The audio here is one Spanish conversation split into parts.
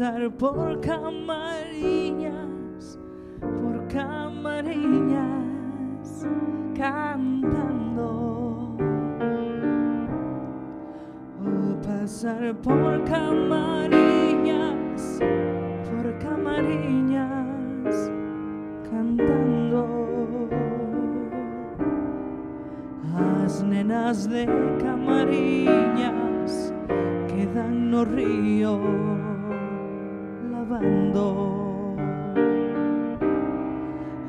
pasar por camariñas, cantando. Pasar por camariñas, cantando. As nenas de Camariñas quedan no río lavando.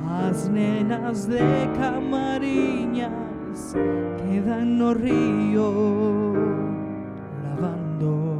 As nenas de Camariñas quedan no río lavando.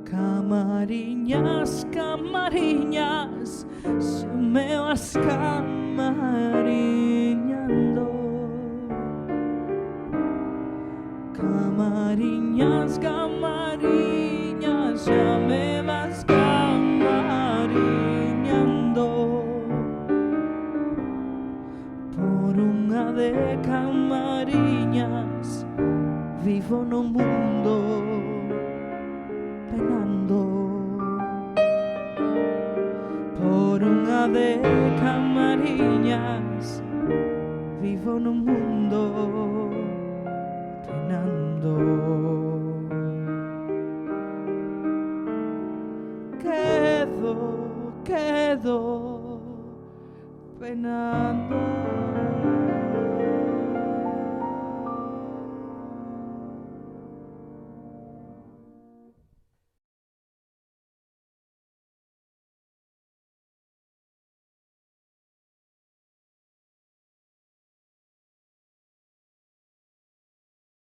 Camariñas, camariñas, se me vas camariñando. Camariñas, camariñas, ya me vas camariñando. Por unha de camariñas vivo no mundo penando. Por unha de camariñas vivo no mundo penando. Quedo penando.